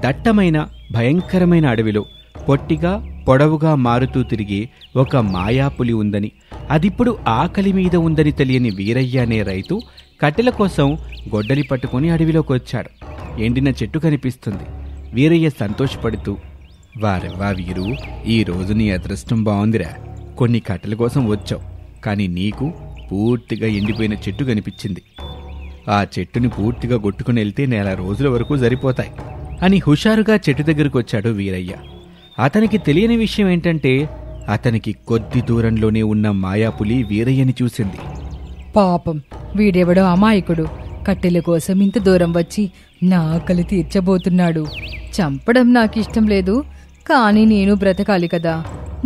దట్టమైన భయంకరమైన అడవిలో పొట్టిగా పొడవుగా మారుతూ తిరిగే ఒక మాయాపులి ఉందని, అదిప్పుడు ఆకలి మీద ఉందని తెలియని వీరయ్య అనే రైతు కట్టెల కోసం గొడ్డలి పట్టుకుని అడవిలోకి వచ్చాడు. ఎండిన చెట్టు కనిపిస్తుంది. వీరయ్య సంతోషపడుతూ, వారెవ్వా వీరు, ఈ రోజు నీ అదృష్టం బాగుందిరా. కొన్ని కట్టెల కోసం వచ్చావు, కానీ నీకు పూర్తిగా ఎండిపోయిన చెట్టు కనిపించింది. ఆ చెట్టుని పూర్తిగా కొట్టుకుని వెళ్తే 4 రోజుల వరకు సరిపోతాయి అని హుషారుగా చెట్టు దగ్గరకు వచ్చాడు వీరయ్య. అతనికి తెలియని విషయం ఏంటంటే, అతనికి కొద్ది దూరంలోనే ఉన్న మాయాపులి వీరయ్యని చూసింది. పాపం, వీడెవడో అమాయకుడు కట్టెల కోసం ఇంత దూరం వచ్చి నా ఆకలి తీర్చబోతున్నాడు. చంపడం నాకిష్టం లేదు, కానీ నేను బ్రతకాలి కదా.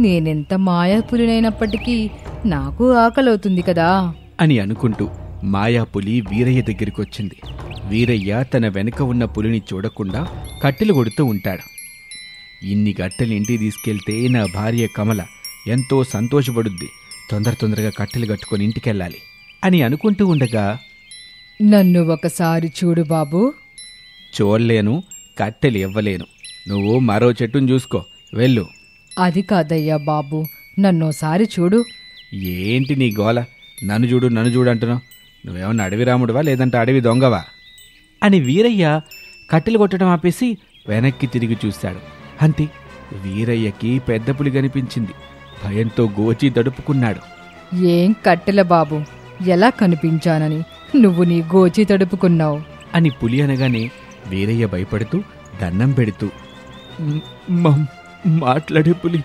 నేనెంత మాయాపులినైనప్పటికీ నాకు ఆకలవుతుంది కదా అని అనుకుంటూ మాయాపులి వీరయ్య దగ్గరికొచ్చింది. వీరయ్య తన వెనుక ఉన్న పులిని చూడకుండా కట్టెలు కొడుతూ ఉంటాడు. ఇన్ని కట్టెలు ఇంటికి తీసుకెళ్తే నా భార్య కమల ఎంతో సంతోషపడుద్ది. తొందరగా కట్టెలు కట్టుకొని ఇంటికెళ్ళాలి అని అనుకుంటూ ఉండగా, నన్ను ఒకసారి చూడు బాబు. చూడలేను, కట్టెలు ఇవ్వలేను. నువ్వు మరో చెట్టును చూసుకో, వెళ్ళు. అది కాదయ్యా బాబు, నన్నోసారి చూడు. ఏంటి నీ గోల? నన్ను చూడు అంటున్నావు. నువ్వేమన్నా అడవి రాముడివా, లేదంటే అడవి దొంగవా అని వీరయ్య కట్టెలు కొట్టడం ఆపేసి వెనక్కి తిరిగి చూశాడు. అంతే, వీరయ్యకి పెద్ద పులి కనిపించింది. భయంతో గోచి తడుపుకున్నాడు. ఏం కట్టెల బాబు, ఎలా కనిపించానని నువ్వు నీ గోచి తడుపుకున్నావు అని పులి అనగానే వీరయ్య భయపడుతూ దండం పెడుతూ, మాట్లాడే పులి,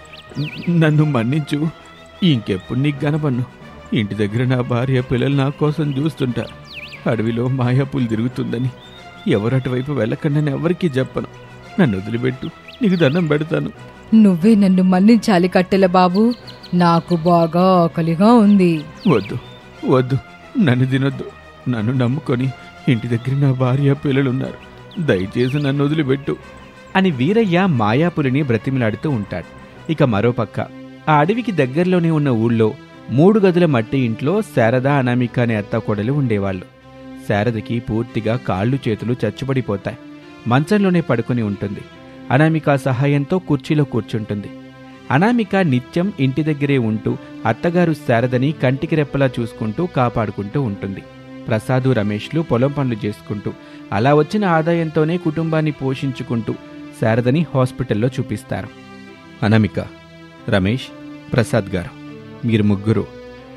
నన్ను మన్నించు. ఇంకెప్పుడు నీకు కనపన్ను. ఇంటి దగ్గర నా భార్య పిల్లలు నా కోసం చూస్తుంటారు. అడవిలో మాయాపులి తిరుగుతుందని ఎవరు అటువైపు వెళ్ళకండి ఎవరికీ చెప్పను. నన్ను వదిలిపెట్టు, నీకు దండం పెడతాను. నువ్వే నన్ను మన్నించాలి కట్టెల బాబు. నాకు బాగా ఆకలిగా ఉంది. వద్దు, నన్ను తినొద్దు. నన్ను నమ్ముకొని ఇంటి దగ్గర నా భార్య పిల్లలున్నారు. దయచేసి నన్ను వదిలిపెట్టు అని వీరయ్య మాయాపులిని బ్రతిమిలాడుతూ ఉంటాడు. ఇక మరోపక్క ఆ అడవికి దగ్గరలోనే ఉన్న ఊళ్ళో 3 గదుల మట్టి ఇంట్లో శారద, అనామిక అనే అత్తాకోడలు ఉండేవాళ్ళు. శారదకి పూర్తిగా కాళ్ళు చేతులు చచ్చుబడిపోతాయి. మంచంలోనే పడుకుని ఉంటుంది. అనామిక సహాయంతో కుర్చీలో కూర్చుంటుంది. అనామిక నిత్యం ఇంటి దగ్గరే ఉంటూ అత్తగారు శారదని కంటికి రెప్పలా చూసుకుంటూ కాపాడుకుంటూ ఉంటుంది. ప్రసాదు, రమేష్లు పొలం పనులు చేసుకుంటూ అలా వచ్చిన ఆదాయంతోనే కుటుంబాన్ని పోషించుకుంటూ శారదని హాస్పిటల్లో చూపిస్తారు. అనామిక, రమేష్, ప్రసాద్ గారు, మీరు ముగ్గురు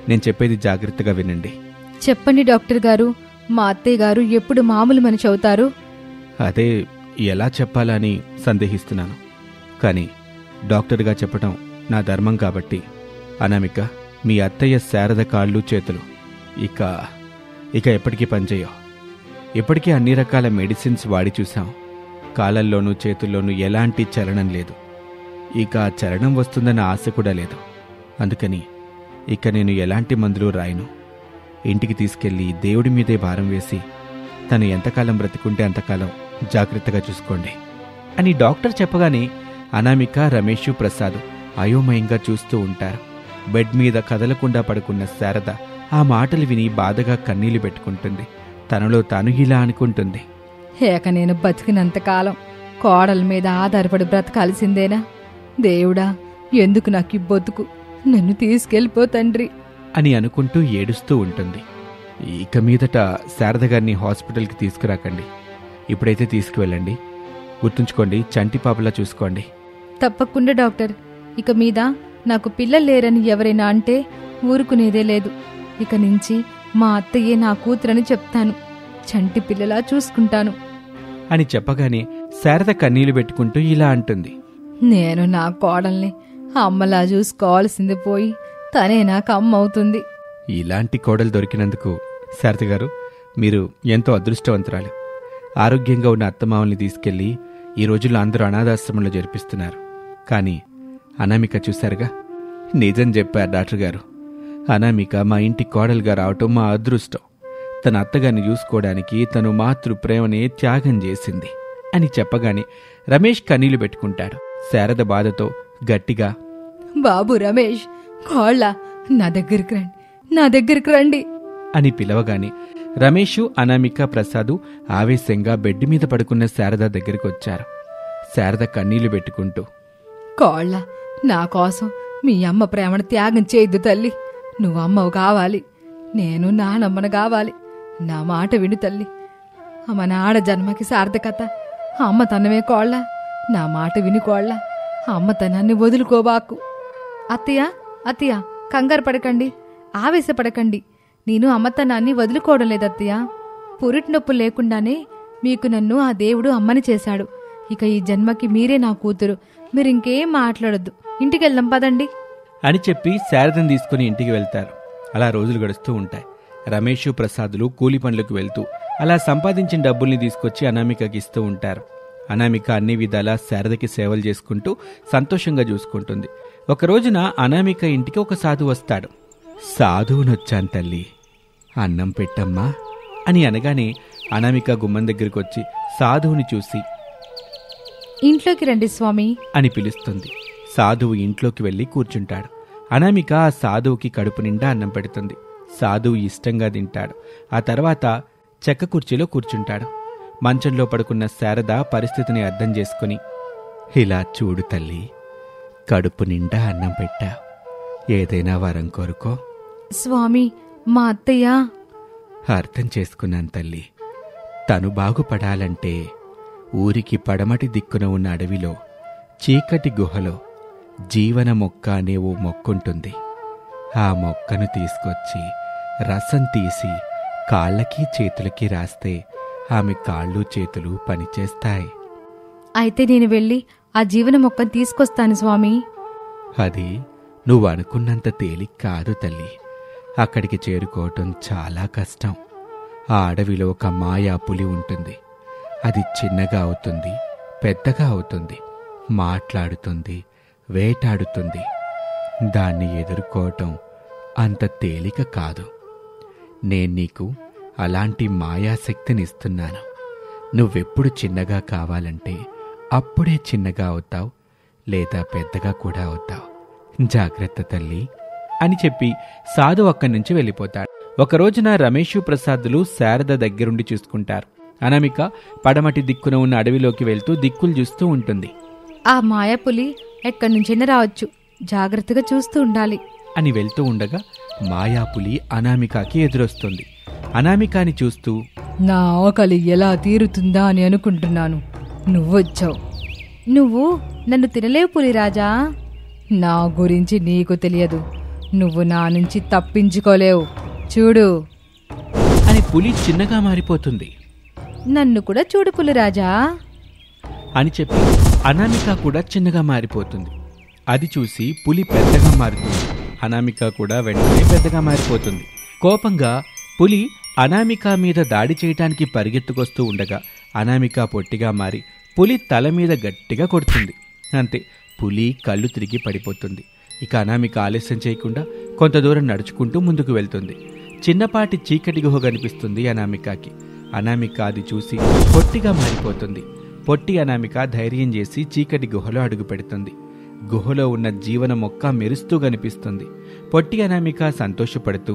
నేను చెప్పేది జాగ్రత్తగా వినండి. చెప్పండి డాక్టర్ గారు. మా అత్తయ్య గారు ఎప్పుడు మామూలు మనిషి అవుతారు? అదే ఎలా చెప్పాలని సందేహిస్తున్నాను. కానీ డాక్టర్గా చెప్పటం నా ధర్మం కాబట్టి, అనామిక, మీ అత్తయ్య శారద కాళ్ళు చేతులు ఇక ఎప్పటికీ పనిచేయవు. ఇప్పటికీ అన్ని రకాల మెడిసిన్స్ వాడి చూసాం. కాళ్ళల్లోనూ చేతుల్లోనూ ఎలాంటి చలనం లేదు. ఇక చలనం వస్తుందన్న ఆశ కూడా లేదు. అందుకని ఇక నేను ఎలాంటి మందులు రాయను. ఇంటికి తీసుకెళ్లి దేవుడి మీదే భారం వేసి తను ఎంతకాలం బ్రతికుంటే అంతకాలం జాగ్రత్తగా చూసుకోండి అని డాక్టర్ చెప్పగానే అనామిక, రమేష్, ప్రసాద్ అయోమయంగా చూస్తూ ఉంటారు. బెడ్ మీద కదలకుండా పడుకున్న శారద ఆ మాటలు విని బాధగా కన్నీళ్లు పెట్టుకుంటుంది. తనలో తాను ఇలా అనుకుంటుంది, ఏక నేను బతికినంతకాలం కోడల మీద ఆధారపడి బ్రతకాల్సిందేనా? దేవుడా, ఎందుకు నాకు ఈ బతుకు? నన్ను తీసుకెళ్ళిపో తండ్రి అని అనుకుంటూ ఏడుస్తూ ఉంటుంది. ఇక మీదట శారద గారిని హాస్పిటల్కి తీసుకురాకండి. ఇప్పుడైతే తీసుకువెళ్ళండి. గుర్తుంచుకోండి, చంటి పాపలా చూసుకోండి. తప్పకుండా డాక్టర్. ఇక మీద నాకు పిల్లలు లేరని ఎవరైనా అంటే ఊరుకునేదే లేదు. ఇక నుంచి మా అత్తయ్యే నా కూతురని చెప్తాను. చంటి పిల్లలా చూసుకుంటాను అని చెప్పగానే శారద కన్నీళ్లు పెట్టుకుంటూ ఇలా అంటుంది, నేను నా కోడల్ని అమ్మలా చూసుకోవాల్సింది పోయి తనే నాకు అమ్మ అవుతుంది. ఇలాంటి కోడలు దొరికినందుకు శారద గారు మీరు ఎంతో అదృష్టవంతురాలు. ఆరోగ్యంగా ఉన్న అత్తమామల్ని తీసుకెళ్లి ఈ రోజుల్లో అందరూ అనాథాశ్రమంలో జరిపిస్తున్నారు. కానీ అనామిక చూశారుగా, నిజం చెప్పారు డాక్టర్ గారు. అనామిక మా ఇంటి కోడలుగా రావటం మా అదృష్టం. తన అత్తగారిని చూసుకోవడానికి తను మాతృ ప్రేమనే త్యాగం చేసింది అని చెప్పగానే రమేష్ కన్నీళ్లు పెట్టుకుంటాడు. శారద బాధతో గట్టిగా, బాబు రమేష్, కోళ్ళ నా దగ్గరికి రండి అని పిలవగానే రమేషు, అనామిక, ప్రసాదు ఆవేశంగా బెడ్ మీద పడుకున్న శారద దగ్గరికి వచ్చారు. శారద కన్నీళ్లు పెట్టుకుంటూ. కోళ్ళ, నా కోసం మీ అమ్మ ప్రేమను త్యాగం చేయొద్దు తల్లి. నువ్వు అమ్మవు కావాలి, నేను నానమ్మను కావాలి. నా మాట విను తల్లి. మన ఆడ జన్మకి సార్థకత అమ్మతనమే కోళ్ళ. నా మాట విని కోళ్ళ, అమ్మతనాన్ని వదులుకోబాకు. అత్తయ్య, అత్తయ్య, కంగారు పడకండి, ఆవేశపడకండి. నేను అమ్మతనాన్ని వదులుకోవడం లేదత్తయ్య. పురిటి నొప్పు లేకుండానే మీకు నన్ను ఆ దేవుడు అమ్మని చేశాడు. ఇక ఈ జన్మకి మీరే నా కూతురు. మీరింకేం మాట్లాడొద్దు. ఇంటికెళ్దాం పదండి అని చెప్పి శారదను తీసుకుని ఇంటికి వెళ్తారు. అలా రోజులు గడుస్తూ ఉంటాయి. రమేష్, ప్రసాదులు కూలి పనులకు వెళ్తూ అలా సంపాదించిన డబ్బుల్ని తీసుకొచ్చి అనామికకి ఇస్తూ ఉంటారు. అనామిక అన్ని విధాలా శారదకి సేవలు చేసుకుంటూ సంతోషంగా చూసుకుంటుంది. ఒక రోజున అనామిక ఇంటికి ఒక సాధువు వస్తాడు. సాధువునొచ్చాను తల్లి, అన్నం పెట్టమ్మా అని అనగానే అనామిక గుమ్మం దగ్గరికి వచ్చి సాధువుని చూసి ఇంట్లోకి రండి స్వామి అని పిలుస్తుంది. సాధువు ఇంట్లోకి వెళ్ళి కూర్చుంటాడు. అనామిక ఆ సాధువుకి కడుపు నిండా అన్నం పెడుతుంది. సాధువు ఇష్టంగా తింటాడు. ఆ తర్వాత చెక్క కుర్చీలో కూర్చుంటాడు. మంచంలో పడుకున్న శారద పరిస్థితిని అర్థం చేసుకుని, ఇలా చూడు తల్లి, కడుపు నిండా అన్నం పెట్టా, ఏదైనా వరం కోరుకో. స్వామి, మా అత్తయ్య. అర్థం చేసుకున్నాను తల్లి. తను బాగుపడాలంటే ఊరికి పడమటి దిక్కున ఉన్న అడవిలో చీకటి గుహలో జీవన మొక్క అనే ఓ మొక్కుంటుంది. ఆ మొక్కను తీసుకొచ్చి రసం తీసి కాళ్ళకి చేతులకి రాస్తే ఆమె కాళ్ళు చేతులు పనిచేస్తాయి. అయితే నేను వెళ్ళి ఆ జీవన మొక్కను తీసుకొస్తాను స్వామి. అది నువ్వు అనుకున్నంత తేలిక కాదు తల్లి. అక్కడికి చేరుకోవటం చాలా కష్టం. ఆ అడవిలో ఒక మాయా పులి ఉంటుంది. అది చిన్నగా అవుతుంది, పెద్దగా అవుతుంది, మాట్లాడుతుంది, వేటాడుతుంది. దాన్ని ఎదుర్కోవటం అంత తేలిక కాదు. నేను నీకు అలాంటి మాయాశక్తినిస్తున్నాను. నువ్వెప్పుడు చిన్నగా కావాలంటే అప్పుడే చిన్నగా అవుతావు, లేదా పెద్దగా కూడా అవుతావు. జాగ్రత్త తల్లి అని చెప్పి సాధు అక్కడి నుంచి వెళ్ళిపోతాడు. ఒకరోజున రమేష్, ప్రసాదులు శారద దగ్గరుండి చూసుకుంటారు. అనామిక పడమటి దిక్కున ఉన్న అడవిలోకి వెళ్తూ దిక్కులు చూస్తూ ఉంటుంది. ఆ మాయాపులి ఎక్కడి నుంచైనా రావచ్చు, జాగ్రత్తగా చూస్తూ ఉండాలి అని వెళ్తూ ఉండగా మాయాపులి అనామికకి ఎదురొస్తుంది. అనామికాని చూస్తూ, నా ఆకలి ఎలా తీరుతుందా అని అనుకుంటున్నాను. నువ్వొచ్చావు. నువ్వు నన్ను తినలేవు పులిరాజా. నా గురించి నీకు తెలియదు. నువ్వు నా నుంచి తప్పించుకోలేవు. చూడు అని పులి చిన్నగా మారిపోతుంది. నన్ను కూడా చూడు పులిరాజా అని చెప్పి అనామిక కూడా చిన్నగా మారిపోతుంది. అది చూసి పులి పెద్దగా మారుతుంది. అనామిక కూడా వెంటనే పెద్దగా మారిపోతుంది. కోపంగా పులి అనామిక మీద దాడి చేయటానికి పరిగెత్తుకొస్తూ ఉండగా అనామిక పొట్టిగా మారి పులి తల మీద గట్టిగా కొడుతుంది. అంతే, పులి కళ్ళు తిరిగి పడిపోతుంది. ఇక అనామిక ఆలస్యం చేయకుండా కొంత దూరం నడుచుకుంటూ ముందుకు వెళ్తుంది. చిన్నపాటి చీకటి గుహ కనిపిస్తుంది అనామికకి. అనామిక అది చూసి పొట్టిగా మారిపోతుంది. పొట్టి అనామిక ధైర్యం చేసి చీకటి గుహలో అడుగు పెడుతుంది. గుహలో ఉన్న జీవన మొక్క మెరుస్తూ కనిపిస్తుంది. పొట్టి అనామిక సంతోషపడుతూ,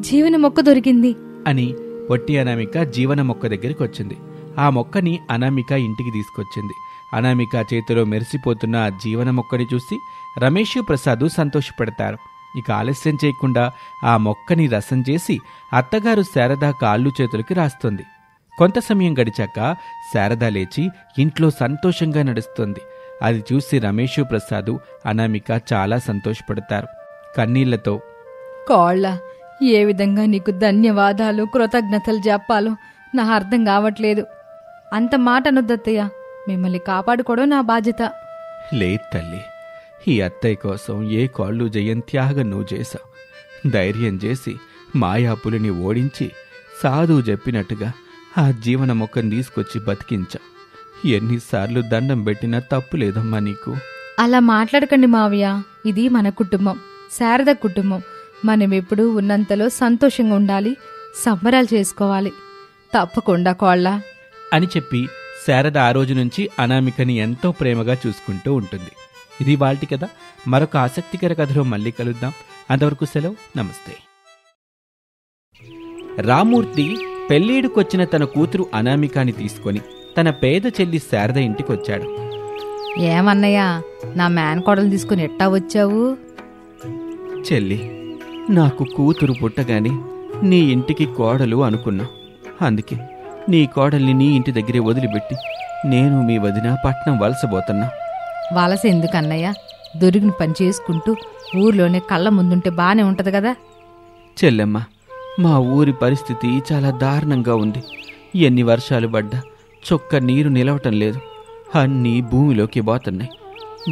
జీవన మొక్క దొరికింది అని పొట్టి అనామిక జీవన మొక్క దగ్గరికి వచ్చింది. ఆ మొక్కని అనామిక ఇంటికి తీసుకొచ్చింది. అనామిక చేతిలో మెరిసిపోతున్న ఆ జీవన మొక్కని చూసి రమేష్, ప్రసాదు సంతోషపడతారు. ఇక ఆలస్యం చేయకుండా ఆ మొక్కని రసం చేసి అత్తగారు శారద కాళ్ళు చేతులకి రాస్తుంది. కొంత సమయం గడిచాక శారద లేచి ఇంట్లో సంతోషంగా నడుస్తుంది. అది చూసి రమేష్, ప్రసాదు, అనామిక చాలా సంతోషపడతారు. కన్నీళ్లతో, కోళ్ళ, ఏ విధంగా నీకు ధన్యవాదాలు, కృతజ్ఞతలు చెప్పాలో నా అర్థం కావట్లేదు. అంత మాట అనొద్దత్తయ్య. మిమ్మల్ని కాపాడుకోవడం నా బాధ్యత. లేదు తల్లి, ఈ అత్తయ్య కోసం ఏ కాళ్ళు జయంత్యాగం నువ్వు చేశావు. ధైర్యం చేసి మాయాపులిని ఓడించి సాధువు చెప్పినట్టుగా ఆ జీవన మొక్కను తీసుకొచ్చి బతికించావు. ఎన్నిసార్లు దండం పెట్టినా తప్పు లేదమ్మా నీకు. అలా మాట్లాడకండి మావయ్య. ఇది మన కుటుంబం, శారద కుటుంబం. మనమెప్పుడూ ఉన్నంతలో సంతోషంగా ఉండాలి, సంబరాలు చేసుకోవాలి. తప్పకుండా కోళ్ళ అని చెప్పి శారద ఆ రోజు నుంచి అనామికని ఎంతో ప్రేమగా చూసుకుంటూ ఉంటుంది. ఇది వాల్టి కథ. మరొక ఆసక్తికర కథలో మళ్ళీ కలుద్దాం. అంతవరకు సెలవు, నమస్తే. రామూర్తి పెళ్ళీడుకొచ్చిన తన కూతురు అనామికాని తీసుకొని తన పేద చెల్లి శారద ఇంటికొచ్చాడు. ఏమన్నయ్యా, నా మేనకోడలు తీసుకుని ఎట్టా వచ్చావు? చెల్లి, నాకు కూతురు పుట్టగానే నీ ఇంటికి కోడలు అనుకున్నా. అందుకే నీ కోడల్ని నీ ఇంటి దగ్గరే వదిలిపెట్టి నేను మీ వదిన పట్నం వలసబోతున్నా. వలస ఎందుకన్నయ్య? దొరికిన పని చేసుకుంటూ ఊర్లోనే కళ్ళ ముందుంటే బానే ఉంటది కదా. చెల్లెమ్మ, మా ఊరి పరిస్థితి చాలా దారుణంగా ఉంది. ఎన్ని వర్షాలు పడ్డా చొక్క నీరు నిలవటం లేదు. అన్నీ భూమిలోకి పోతున్నాయి.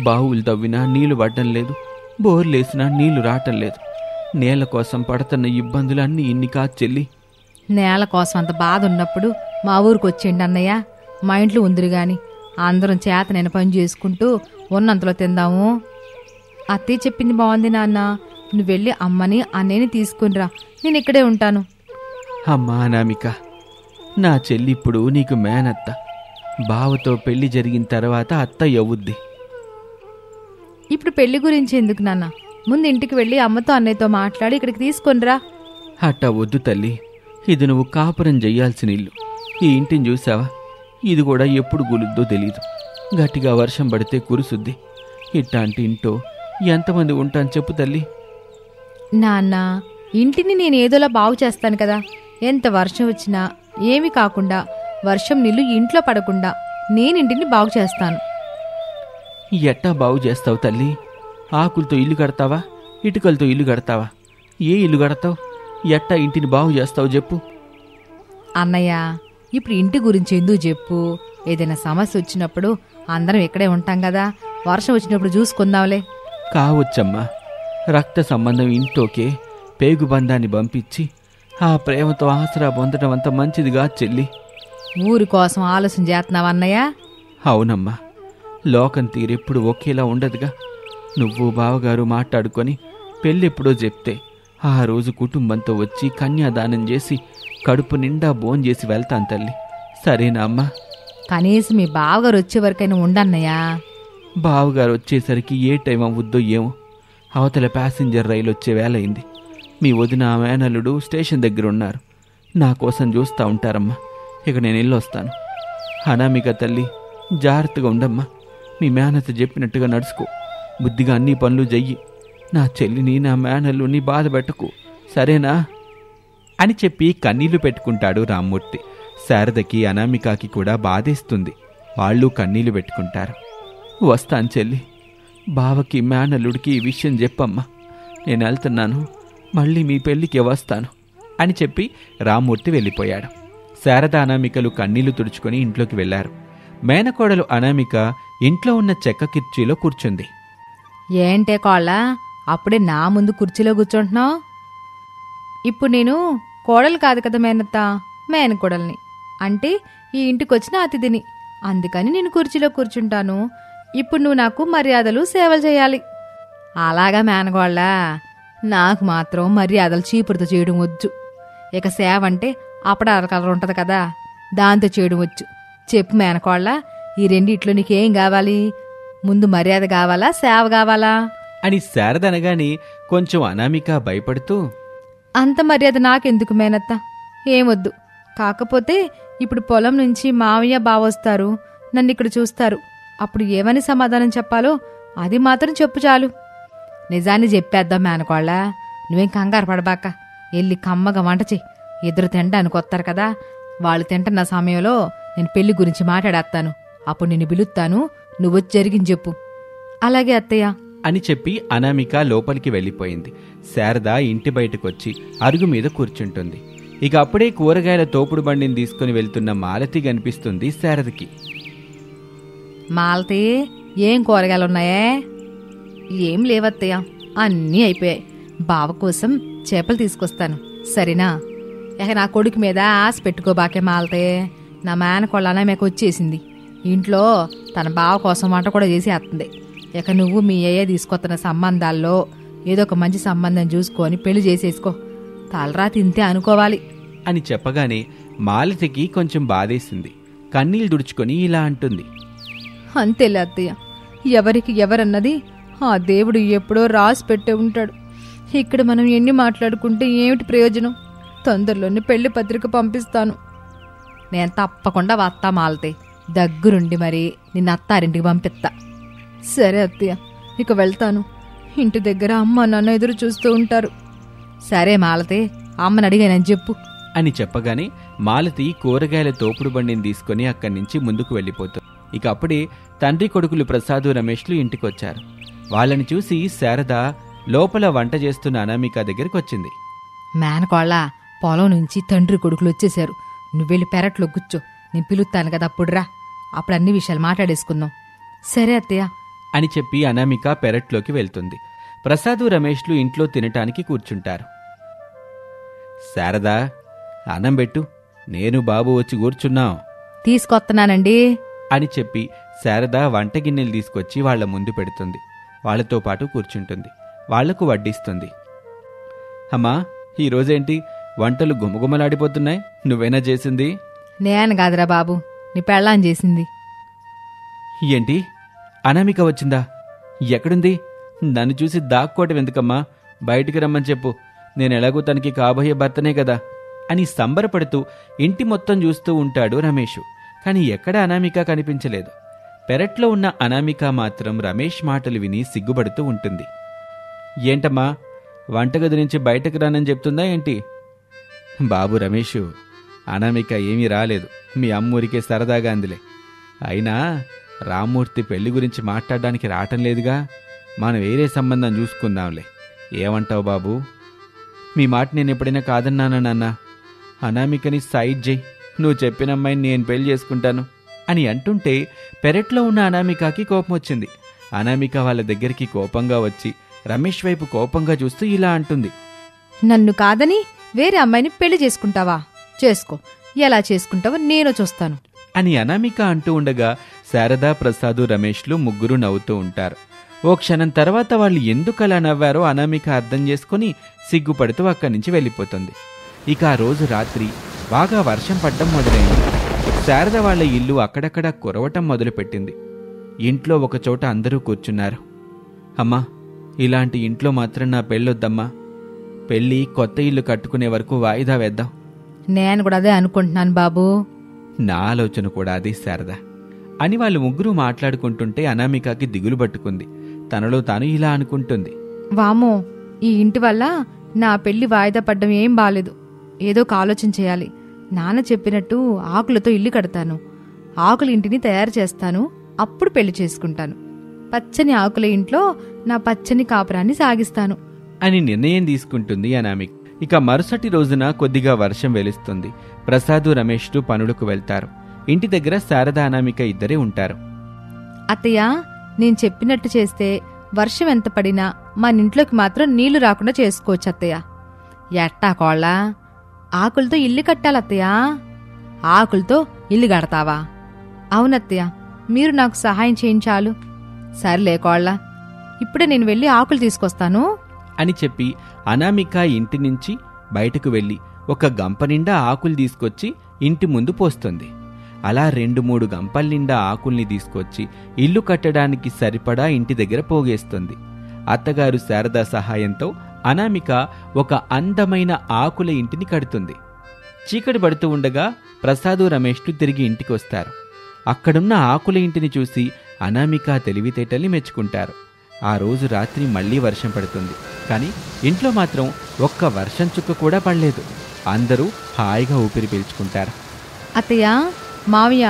బావులు తవ్వినా నీళ్లు పడ్డం లేదు, బోర్లేసినా నీళ్లు రావటం లేదు. నేల కోసం పడుతున్న ఇబ్బందులు అన్నీ ఇన్ని కాదు చెల్లి. నేల కోసం అంత బాధ ఉన్నప్పుడు మా ఊరికి వచ్చేయండి అన్నయ్య. మా ఇంట్లో ఉందిరు గాని అందరం చేతనైన పని చేసుకుంటూ ఉన్నంతలో తిందాము. అత్తయ్య చెప్పింది బాగుంది నాన్న. నువ్వు వెళ్ళి అమ్మని అన్నయ్యని తీసుకునిరా, నేను ఇక్కడే ఉంటాను. అమ్మా అనామిక, నా చెల్లి ఇప్పుడు నీకు మేనత్త. బావతో పెళ్లి జరిగిన తర్వాత అత్త అవుద్ది. ఇప్పుడు పెళ్లి గురించి ఎందుకు నాన్న? ముందు ఇంటికి వెళ్ళి అమ్మతో అన్నయ్యతో మాట్లాడి ఇక్కడికి తీసుకొనిరా. అట్టా వద్దు తల్లి, ఇది నువ్వు కాపురం చెయ్యాల్సిన ఇల్లు. ఈ ఇంటిని చూసావా? ఇది కూడా ఎప్పుడు గులుద్దో తెలీదు. గట్టిగా వర్షం పడితే కురుసుద్ది. ఇట్లాంటి ఇంటో ఎంతమంది ఉంటాను చెప్పు తల్లి. నాన్న, ఇంటిని నేను ఏదోలా బాగు చేస్తాను కదా. ఎంత వర్షం వచ్చినా ఏమీ కాకుండా, వర్షం నీళ్లు ఇంట్లో పడకుండా నేనింటిని బాగు చేస్తాను. ఎట్టా బాగు చేస్తావు తల్లి? ఆకులతో ఇల్లు కడతావా, ఇటుకలతో ఇల్లు కడతావా? ఏ ఇల్లు కడతావు? ఎట్టా ఇంటిని బాగు చేస్తావు చెప్పు. అన్నయ్య, ఇప్పుడు ఇంటి గురించి ఎందుకు చెప్పు? ఏదైనా సమస్య వచ్చినప్పుడు అందరం ఇక్కడే ఉంటాం కదా. వర్షం వచ్చినప్పుడు చూసుకుందాంలే. కావచ్చమ్మా, రక్త సంబంధం ఇంట్లోకే పేగుబంధాన్ని పంపించి ఆ ప్రేమతో ఆసరా పొందడం అంత మంచిదిగా చెల్లి. ఊరి కోసం ఆలోచన చేస్తున్నావన్నయ్య? అవునమ్మా, లోకం తీరెప్పుడు ఒకేలా ఉండదుగా. నువ్వు బావగారు మాట్లాడుకొని పెళ్ళెప్పుడో చెప్తే ఆ రోజు కుటుంబంతో వచ్చి కన్యాదానం చేసి కడుపు నిండా భోంచేసి వెళ్తాను తల్లి. సరేనా అమ్మా? కనీసం మీ బావగారు వచ్చే వరకైనా ఉండన్నయ్యా. బావగారు వచ్చేసరికి ఏ టైం అవ్వుద్దో ఏమో. అవతల ప్యాసింజర్ రైలు వచ్చే వేళ అయింది. మీ వదిన మేనల్లుడు స్టేషన్ దగ్గర ఉన్నారు. నా కోసం చూస్తూ ఉంటారమ్మా. ఇక నేను వెళ్ళొస్తాను. అనామిక తల్లి, జాగ్రత్తగా ఉండమ్మా. మీ మేనత చెప్పినట్టుగా నడుచుకో. బుద్ధిగా అన్ని పనులు చెయ్యి. నా చెల్లిని, నా మేనల్లుని బాధ పెట్టకు, సరేనా అని చెప్పి కన్నీళ్లు పెట్టుకుంటాడు రామ్మూర్తి. శారదకి అనామికకి కూడా బాధేస్తుంది. వాళ్ళు కన్నీళ్లు పెట్టుకుంటారు. వస్తాను చెల్లి. బావకి మేనల్లుడికి ఈ విషయం చెప్పమ్మా. నేను వెళ్తున్నాను, మళ్ళీ మీ పెళ్ళికి వస్తాను అని చెప్పి రామ్మూర్తి వెళ్ళిపోయాడు. శారద అనామికలు కన్నీళ్లు తుడుచుకొని ఇంట్లోకి వెళ్లారు. మేనకోడలు అనామిక ఇంట్లో ఉన్న చెక్క కుర్చీలో కూర్చుంది. ఏంటే కోళ్ళ, అప్పుడే నా ముందు కుర్చీలో కూర్చుంటున్నావు? ఇప్పుడు నేను కోడలు కాదు కదా మేనత్త, మేనకోడల్ని. అంటే ఈ ఇంటికి వచ్చిన అతిథిని. అందుకని నేను కుర్చీలో కూర్చుంటాను. ఇప్పుడు నువ్వు నాకు మర్యాదలు సేవలు చేయాలి. అలాగా మేనకోళ్ళ? నాకు మాత్రం మర్యాదలు చీపురుతో చేయడం వచ్చు. ఇక సేవ అంటే అప్పడాల కలర్ ఉంటది కదా, దాంతో చేయడం వచ్చు. చెప్పు మేనకోళ్ళ, ఈ రెండిట్లో నీకేం కావాలి? ముందు మర్యాద కావాలా, సేవ కావాలా అని శారద అనగానే కొంచెం అనామిక భయపడుతూ, అంత మర్యాద నాకెందుకు మేనత్త, ఏమొద్దు. కాకపోతే ఇప్పుడు పొలం నుంచి మావయ్య బావొస్తారు, నన్ను ఇక్కడ చూస్తారు. అప్పుడు ఏమని సమాధానం చెప్పాలో అది మాత్రం చెప్పు చాలు. నిజాన్ని చెప్పేద్దాం మేనకోళ్ళ, నువ్వేం కంగారు పడబాక. వెళ్ళి కమ్మగా వంట చెయ్యి. ఇద్దరు తినడానికి వస్తారు కదా, వాళ్ళు తింటున్న సమయంలో నేను పెళ్లి గురించి మాట్లాడేస్తాను. అప్పుడు నిన్ను పిలుస్తాను, నువ్వొచ్చి జరిగింది చెప్పు. అలాగే అత్తయ్య అని చెప్పి అనామిక లోపలికి వెళ్ళిపోయింది. శారద ఇంటి బయటకొచ్చి అరుగు మీద కూర్చుంటుంది. ఇక అప్పుడే కూరగాయల తోపుడు బండిని తీసుకుని వెళ్తున్న మాలతి కనిపిస్తుంది శారదకి. మాలతి, ఏం కూరగాయలున్నాయే? ఏం లేవత్తయ్య, అన్నీ అయిపోయాయి. బావ కోసం చేపలు తీసుకొస్తాను, సరేనా? ఇక నా కొడుకు మీద ఆశ పెట్టుకోబాకే మాలతే. నా మేనకోళ్ళ అనామిక వచ్చేసింది. ఇంట్లో తన బావ కోసం వంట కూడా చేసి వస్తుంది. ఇక నువ్వు మీ అయ్య తీసుకొస్తున్న సంబంధాల్లో ఏదో ఒక మంచి సంబంధం చూసుకొని పెళ్లి చేసేసుకో. తలరా తింతే అనుకోవాలి అని చెప్పగానే మాలతికి కొంచెం బాధేసింది. కన్నీళ్లు దుడుచుకొని ఇలా అంటుంది. అంతేలే అత్తయ్య, ఎవరికి ఎవరన్నది ఆ దేవుడు ఎప్పుడో రాసి పెట్టే ఉంటాడు. ఇక్కడ మనం ఎన్ని మాట్లాడుకుంటే ఏమిటి ప్రయోజనం? తొందరలోనే పెళ్లి పత్రిక పంపిస్తాను. నేను తప్పకుండా వస్తా మాలతే, దగ్గరుండి మరి నిన్న అత్తారింటికి పంపిస్తా. సరే అత్తయ్య, ఇక వెళ్తాను. ఇంటి దగ్గర అమ్మ నాన్న ఎదురు చూస్తూ ఉంటారు. సరే మాలతే, అమ్మని అడిగానని చెప్పు అని చెప్పగానే మాలతి కూరగాయల తోపుడు బండిని తీసుకుని అక్కడి నుంచి ముందుకు వెళ్ళిపోతుంది. ఇక అప్పుడే తండ్రి కొడుకులు ప్రసాదు రమేష్లు ఇంటికొచ్చారు. వాళ్ళని చూసి శారద లోపల వంట చేస్తున్న అనామిక దగ్గరికి వచ్చింది. మేనకోళ్ళ, పొలం నుంచి తండ్రి కొడుకులు వచ్చేశారు. నువ్వెళ్ళి పెరట్లో కూర్చో, నేను పిలుస్తాను కదా, అప్పుడు రా. అప్పుడు అన్ని విషయాలు మాట్లాడేసుకుందాం. సరే అత్తయ్య అని చెప్పి అనామిక పెరట్లోకి వెళ్తుంది. ప్రసాదు రమేష్లు ఇంట్లో తినటానికి కూర్చుంటారు. శారదా, అన్నం పెట్టు, నేను బాబు వచ్చి కూర్చున్నాం తీసుకొస్తున్నానండి అని చెప్పి శారద వంట గిన్నెలు తీసుకొచ్చి వాళ్ల ముందు పెడుతుంది. వాళ్లతో పాటు కూర్చుంటుంది. వాళ్లకు వడ్డిస్తుంది. అమ్మా, ఈరోజేంటి వంటలు గుమగుమలాడిపోతున్నాయి? నువ్వేనా చేసింది? నేను కాదురా బాబు, నీ పెళ్ళాం చేసింది. ఏంటి, అనామిక వచ్చిందా? ఎక్కడుంది? నన్ను చూసి దాక్కోవటం ఎందుకమ్మా? బయటికి రమ్మని చెప్పు. నేనెలాగూ తనకి కాబోయే భర్తనే కదా అని సంబరపడుతూ ఇంటి మొత్తం చూస్తూ ఉంటాడు రమేషు. కాని ఎక్కడా అనామిక కనిపించలేదు. పెరట్లో ఉన్న అనామిక మాత్రం రమేష్ మాటలు విని సిగ్గుపడుతూ ఉంటుంది. ఏంటమ్మా, వంటగది నుంచి బయటకు రానని చెప్తుందా ఏంటి? బాబు రమేషు, అనామిక ఏమీ రాలేదు. మీ అమ్మూరికే సరదాగా అందిలే. అయినా రామ్మూర్తి పెళ్లి గురించి మాట్లాడడానికి రావటం లేదుగా. మనం వేరే సంబంధం చూసుకుందాంలే. ఏమంటావు బాబు? మీ మాట నేను ఎప్పుడైనా కాదన్నానా నాన్న? అనామికని సైడ్ చేయి, నువ్వు చెప్పిన అమ్మాయిని నేను పెళ్లి చేసుకుంటాను అని అంటుంటే పెరట్లో ఉన్న అనామికకి కోపం వచ్చింది. అనామిక వాళ్ళ దగ్గరికి కోపంగా వచ్చి రమేష్ వైపు కోపంగా చూస్తూ ఇలా అంటుంది. నన్ను కాదని వేరే అమ్మాయిని పెళ్లి చేసుకుంటావా? చేసుకో, ఎలా చేసుకుంటావో నేను చూస్తాను అని అనామిక అంటూ ఉండగా శారద, ప్రసాదు, రమేష్లు ముగ్గురు నవ్వుతూ ఉంటారు. ఓ క్షణం తర్వాత వాళ్ళు ఎందుకలా నవ్వారో అనామిక అర్థం చేసుకుని సిగ్గుపడుతూ అక్కడి నుంచి వెళ్ళిపోతుంది. ఇక ఆ రోజు రాత్రి బాగా వర్షం పడ్డం మొదలైంది. శారద వాళ్ల ఇల్లు అక్కడక్కడా కురవటం మొదలుపెట్టింది. ఇంట్లో ఒకచోట అందరూ కూర్చున్నారు. అమ్మా, ఇలాంటి ఇంట్లో మాత్రం నా పెళ్ళొద్దమ్మా. పెళ్ళి కొత్త ఇల్లు కట్టుకునే వరకు వాయిదా వేద్దాం. నేను కూడా అదే అనుకుంటున్నాను బాబు. నా ఆలోచన కూడా అదే శారద అని వాళ్ళు ముగ్గురు మాట్లాడుకుంటుంటే అనామికకి దిగులు పట్టుకుంది. తనలో తాను ఇలా అనుకుంటుంది. వామో, ఈ ఇంటి వల్ల నా పెళ్లి వాయిదా పడ్డం ఏం బాలేదు. ఏదో ఒక ఆలోచన చేయాలి. నాన్న చెప్పినట్టు ఆకులతో ఇల్లు కడతాను. ఆకుల ఇంటిని తయారు చేస్తాను. అప్పుడు పెళ్లి చేసుకుంటాను. పచ్చని ఆకుల ఇంట్లో నా పచ్చని కాపురాన్ని సాగిస్తాను అని నిర్ణయం తీసుకుంటుంది అనామిక. ఇక మరుసటి రోజున కొద్దిగా వర్షం వెలుస్తుంది. ప్రసాదు, రమేష్లు పనులకు వెళ్తారు. ఇంటి దగ్గర శారద, అనామిక ఇద్దరే ఉంటారు. అత్తయ్య, నేను చెప్పినట్టు చేస్తే వర్షం ఎంత పడినా మన ఇంట్లోకి మాత్రం నీళ్లు రాకుండా చేసుకోవచ్చు అత్తయ్య. ఎట్టా కోళ్ళ? ఆకులతో ఇల్లు కట్టాలత్తయ్య. ఆకులతో ఇల్లు కడతావా? అవునత్తయ్య, మీరు నాకు సహాయం చేయించాలు. సర్లే కోళ్ళ, ఇప్పుడే నేను వెళ్ళి ఆకులు తీసుకొస్తాను అని చెప్పి అనామిక ఇంటి నుంచి బయటకు వెళ్లి ఒక గంప నిండా ఆకులు తీసుకొచ్చి ఇంటి ముందు పోస్తుంది. అలా 2-3 గంపల నిండా ఆకుల్ని తీసుకొచ్చి ఇల్లు కట్టడానికి సరిపడా ఇంటి దగ్గర పోగేస్తుంది. అత్తగారు శారద సహాయంతో అనామిక ఒక అందమైన ఆకుల ఇంటిని కడుతుంది. చీకటి పడుతూ ఉండగా ప్రసాదు, రమేష్లు తిరిగి ఇంటికి వస్తారు. అక్కడున్న ఆకుల ఇంటిని చూసి అనామిక తెలివితేటల్ని మెచ్చుకుంటారు. ఆ రోజు రాత్రి మళ్లీ వర్షం పడుతుంది. కానీ ఇంట్లో మాత్రం ఒక్క వర్షం చుక్క కూడా పడలేదు. అందరూ హాయిగా ఊపిరి పీల్చుకుంటారు. అత్తయ్య, మావయ్య,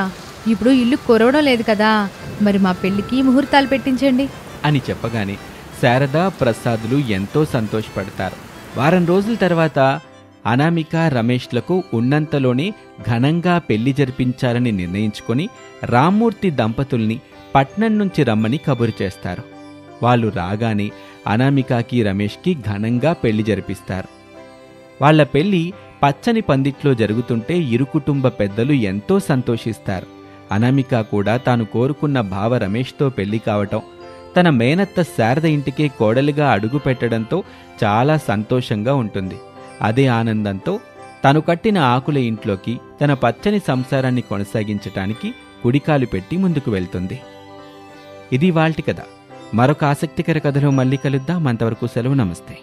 ఇప్పుడు ఇల్లు కురవడం లేదు కదా, మరి మా పెళ్లికి ముహూర్తాలు పెట్టించండి అని చెప్పగానే శారద, ప్రసాదులు ఎంతో సంతోషపడతారు. వారం రోజుల తర్వాత అనామిక, రమేష్లకు ఉన్నంతలోనే ఘనంగా పెళ్లి జరిపించాలని నిర్ణయించుకొని రామ్మూర్తి దంపతుల్ని పట్నం నుంచి రమ్మని కబురు చేస్తారు. వాళ్ళు రాగానే అనామికకి, రమేష్కి ఘనంగా పెళ్లి జరిపిస్తారు. వాళ్ల పెళ్లి పచ్చని పందిట్లో జరుగుతుంటే ఇరు కుటుంబ పెద్దలు ఎంతో సంతోషిస్తారు. అనామిక కూడా తాను కోరుకున్న బావ రమేష్తో పెళ్లి కావటం, తన మేనత్త శారద ఇంటికే కోడలిగా అడుగు పెట్టడంతో చాలా సంతోషంగా ఉంటుంది. అదే ఆనందంతో తను కట్టిన ఆకుల ఇంట్లోకి తన పచ్చని సంసారాన్ని కొనసాగించటానికి కుడికాలు పెట్టి ముందుకు వెళ్తుంది. ఇది ఇవాల్టి కథ. మరొక ఆసక్తికర కథలో మళ్ళీ కలుద్దాం. అంతవరకు సెలవు. నమస్తే.